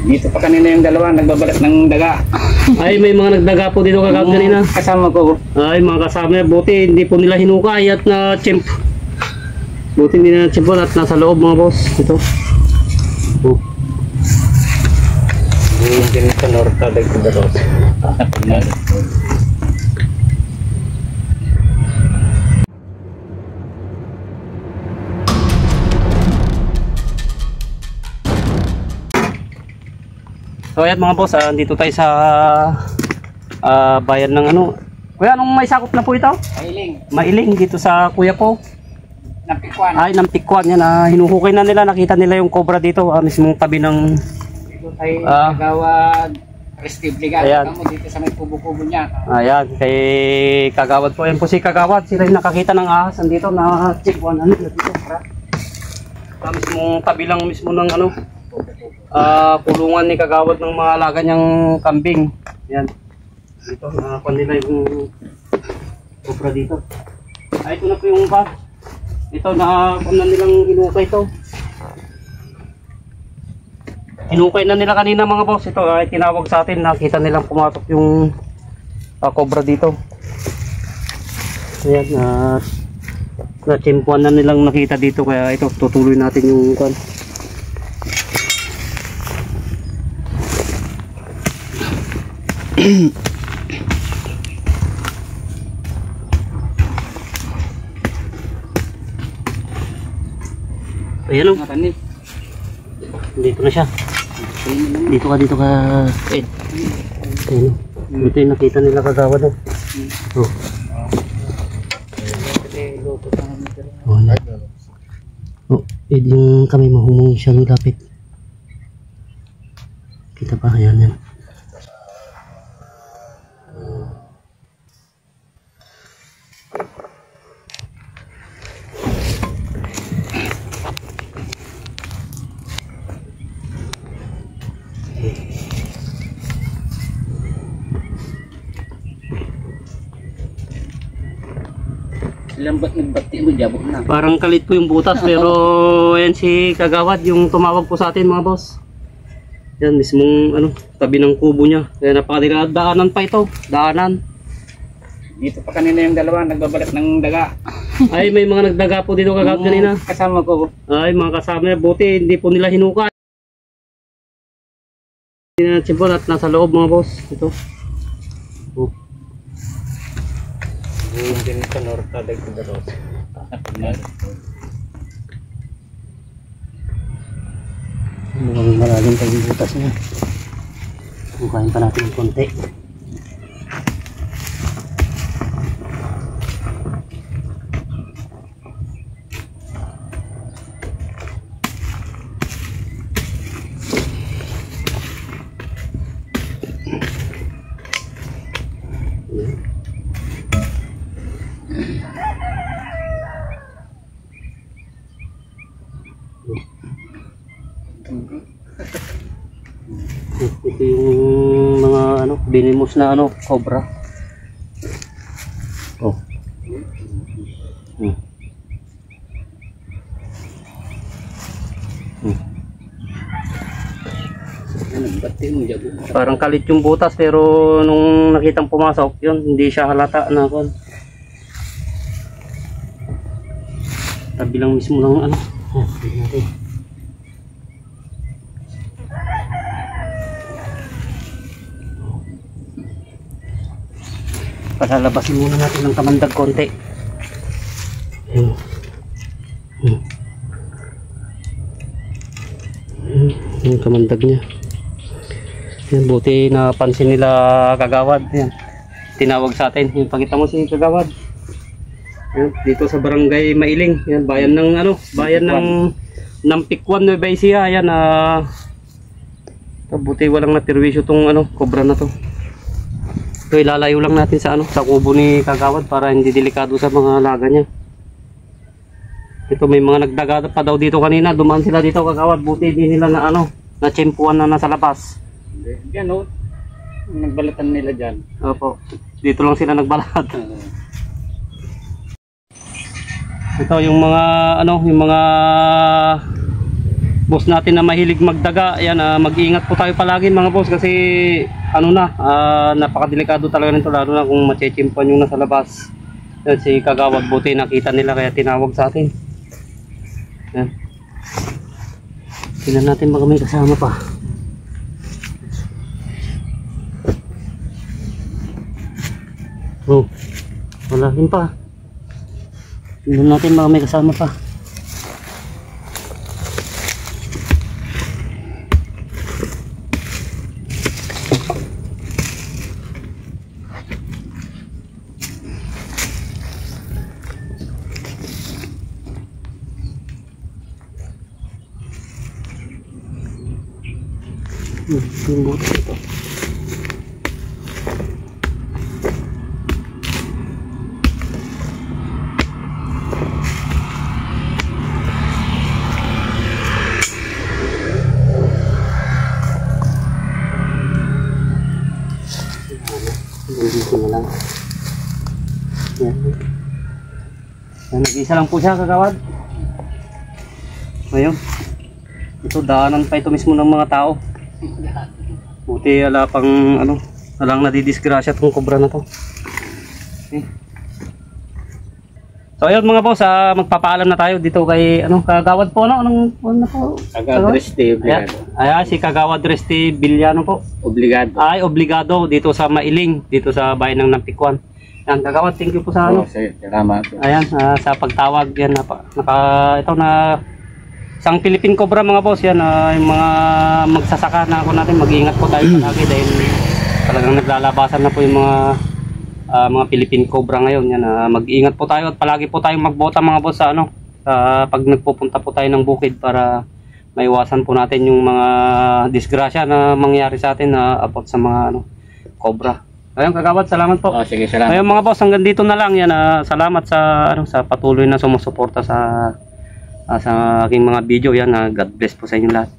Dito pa kanina yung dalawa, nagbabalat ng daga. Ay, may mga nagdaga po dito kagawad kanina. Kasama ko. Ay, mga kasama, buti hindi po nila hinukay at na chimp. Buti hindi na chimp at nasa loob mga boss. Ito. Oh. Hindi sa norta dagdag ko daw. So ayan mga boss, dito tayo sa bayan ng ano. Kuya, anong may sakop na po ito? Mailing. Mailing dito sa kuya ko. Napikwan. Ay, ng pikwan yan. Hinuhukay na nila, nakita nila yung cobra dito. Mismong tabi ng... Dito tayo nagawad. Restible ayan. Mo dito sa may kubo-kubo niya. Ayan, kay Kagawad po. Ayan po si Kagawad. Sila yung nakakita ng ahas. Andito na chikwan. Ano dito? Mismong tabi lang mismo ng ano. Kulungan ni Kagawad ng mga alaga niyang kambing. Ayan. Dito, nakakuha nila yung cobra dito. Ay, ito na po yung pa. Ito, nakakuha na nilang hinukay ito. Hinukay na nila kanina mga boss. Ito, ay tinawag sa atin. Nakita nilang pumatok yung cobra dito. Ayan, na-chimpuan na nilang nakita dito. Kaya ito, tutuloy natin yung kan. Ayan o. Dito na siya. Dito ka. Ed. Ayan o. Dito yung nakita nila Kagawad o. Oh. Oh, Ed, yung kamay mo humong siya lapit. Kita pa, ayan yan. Lambat nagbati mo, jabok na. Parang kalit po yung butas pero yan si Kagawad yung tumawag po sa atin mga boss. Yan mismong ano, tabi ng kubo niya. Kaya napakadila daanan pa ito, daanan. Dito pa kanina yung dalawa, nagbabalat ng daga. Ay, may mga nagdaga po dito Kagawad kanina. Kasama ko. Ay, mga kasama, buti hindi po nila hinukay. Hindi na chimpo at nasa loob mga boss. Ito. Oh. Hindi sa norta dagdag ko daw. Mukhang malalim pa yung butas niya. Bukain pa natin ng konti. Ito yung mga ano, binimos na ano, cobra. Oh. Parang kalit yung butas pero nung nakitang pumasok, yun, hindi siya halata na kon. Tabi lang mismo ng ano. Palalabasin muna natin ng kamandag konti. Yung kamandag niya. Yan, buti napansin nila Kagawad. Yan. Tinawag sa atin. Yung pakita mo si Kagawad. Yan, dito sa barangay Mailing. Yan, bayan ng ano, bayan ng Pikwan Nueva Ecija. Yan, buti walang natirwisyo tong ano, cobra na to. Ito ilalayo lang natin sa ano, sa kubo ni Kagawad para hindi delikado sa mga alaga niya. Ito may mga nagdaga pa daw dito kanina, dumaan sila dito Kagawad, buti hindi nila na ano, na tsempuan na nasa labas. Diyan o, nagbalatan nila dyan. Opo, dito lang sila nagbalat. Ito yung mga ano, yung mga boss natin na mahilig magdaga. Ayan, mag-iingat po tayo palagi mga boss kasi ano na, napakadelikado talaga nito lalo na kung machechimpan yung nasa labas. Yan, si Kagawad buti nakita nila kaya tinawag sa atin. Yan. Tingnan natin baka may kasama pa. Oh, wala rin pa. Tingnan natin baka may kasama pa. Yung buto ito. Dito na lang. Yan. Nag-isa lang po siya, Kagawad. Ayun. Ito, daanan pa ito mismo ng mga tao. Buti ala pang ano, alang nadidisgrasya itong kobra na to. Okay. So ayun mga boss, magpapaalam na tayo dito kay ano, Kagawad po ano, anong na po? Kagawad Reste Obligado. Ayan, si Kagawad Reste Villano po. Obligado. Ay, obligado dito sa Mailing, dito sa bayan ng Nampikwan. Yan, Kagawad, thank you po sa ano. Sir, salamat. Ayan, sa pagtawag yan ito na isang Philippine Cobra mga boss yan, yung mga magsasaka na ako natin, mag-iingat po tayo palagi dahil talagang naglalabasan na po yung mga Philippine Cobra ngayon yan, mag-iingat po tayo at palagi po tayong magbota mga boss sa ano, pag nagpupunta po tayo ng bukid para maiwasan po natin yung mga disgrasya na mangyari sa atin na abot sa mga ano, Cobra. Ayun Kagawad, salamat po. Sige, salamat. Ayun mga boss, hanggang dito na lang yan, salamat sa ano, sa patuloy na sumusuporta sa aking mga video yan. God bless po sa inyo lahat.